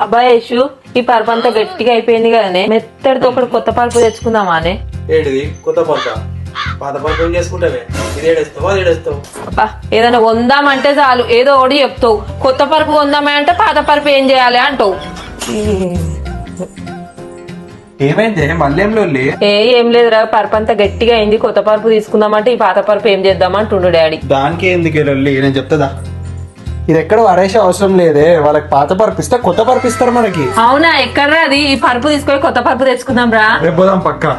అబ్బాయి యశు ఈ పరుపు అంతా గట్టిగా అయిపోయింది కదనే, మెత్తడితో ఒకటి కొత్త పరుపు తెచ్చుకుందామా అనే. ఏంటిది కొత్త పరుప? పాత పరుపు ఏం చేసుకుంటావే? ఇది ఏడేస్తావు అది ఏడేస్తావు. అబ్బా ఏదైనా కొందామంటే చాలు ఏదో ఒకటి చెప్తావు. కొత్త పరుపు కొందామా అంటే పాత పరుపు ఏం చేయాలి అంటావు. ఏమైంది మళ్ళీ ఏం లొల్లి? ఏం లేదురా, పరుపు అంతా గట్టిగా అయింది, కొత్త పరుపు తీసుకుందామంటే ఈ పాత పరుపు ఏం చేద్దామంటుండు డాడీ. దానికి ఎందుకు లొల్లి? నేను చెప్తాదా, ఇది ఎక్కడ వాడేసే అవసరం లేదే, వాళ్ళకి పాత పరుపు ఇస్తే కొత్త పరుపు ఇస్తారు మనకి. అవునా, ఎక్కడరా అది? ఈ పరుపు తీసుకొని కొత్త పరుపు తెచ్చుకుందాం రా. రేపు పోదాం పక్కా.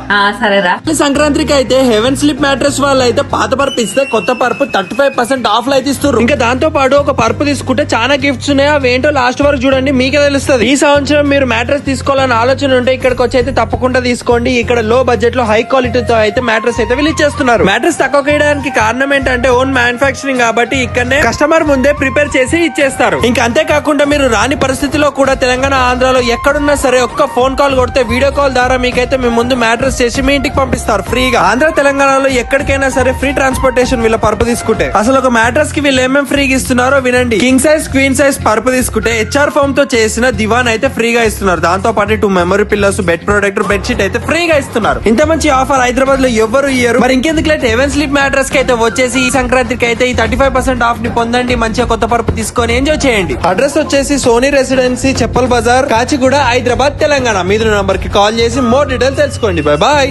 సరేరా. సంక్రాంతికి అయితే హెవెన్ స్లిప్ మ్యాట్రెస్ వాళ్ళు అయితే పాత పరుపు ఇస్తే కొత్త పరుపు 35% ఆఫ్ లో అయితే ఇస్తారు. ఇంకా దాంతో పాటు ఒక పరుపు తీసుకుంటే చాలా గిఫ్ట్స్ ఉన్నాయి, అవి ఏంటో లాస్ట్ వరకు చూడండి మీకే తెలుస్తుంది. ఈ సంవత్సరం మీరు మ్యాట్రెస్ తీసుకోవాలని ఆలోచన ఉంటే ఇక్కడికి వచ్చి అయితే తప్పకుండా తీసుకోండి. ఇక్కడ లో బడ్జెట్ లో హై క్వాలిటీతో అయితే మ్యాట్రెస్ అయితే వీళ్ళు ఇచ్చేస్తున్నారు. మ్యాట్రెస్ తక్కువ వేయడానికి కారణం ఏంటంటే ఓన్ మ్యానుఫాక్చరింగ్ కాబట్టి ఇక్కడనే కస్టమర్ ముందే ప్రిపేర్ చేసి ఇచ్చేస్తారు. ఇంకా అంతేకాకుండా మీరు రాని పరిస్థితిలో కూడా తెలంగాణ ఆంధ్రాలో ఎక్కడున్నా సరే ఒక్క ఫోన్ కాల్ కొడితే వీడియో కాల్ ద్వారా మీకైతే మీ ముందు మ్యాట్రెస్ చేసి మీ ఇంటికి పంపిస్తారు ఫ్రీగా. ఆంధ్ర తెలంగాణలో ఎక్కడికైనా సరే ఫ్రీ ట్రాన్స్పోర్టేషన్ వీళ్ళ పరుపు తీసుకుంటే. అసలు ఒక మ్యాట్రెస్ కి వీళ్ళు ఏమేమి ఫ్రీగా ఇస్తున్నారో వినండి. కింగ్ సైజ్ క్వీన్ సైజ్ పరుపు తీసుకుంటే HR ఫోమ్ తో చేసిన దివాన్ అయితే ఫ్రీగా ఇస్తున్నారు. దాంతో పాటు 2 memory pillars, bed protector, bed sheet అయితే ఫ్రీగా ఇస్తున్నారు. ఇంత మంచి ఆఫర్ హైదరాబాద్ లో ఎవరు ఇయ్యరు. మరి ఇంకెందుకు లేట్, హెవెన్ స్లీప్ మ్యాట్రెస్ కి అయితే వచ్చేసి ఈ సంక్రాంతికి అయితే ఈ 35% ఆఫ్ ని పొందండి. మంచిగా కొత్త పరుపు తీసుకొని ఎంజాయ్ చేయండి. అడ్రస్ వచ్చేసి సోనీ రెసిడెన్సీ, చెప్పల్ బజార్, కాచిగూడ, హైదరాబాద్, తెలంగాణ. మీద నంబర్ కి కాల్ చేసి మోర్ డీటెయిల్స్ తెలుసుకోండి. Bye bye.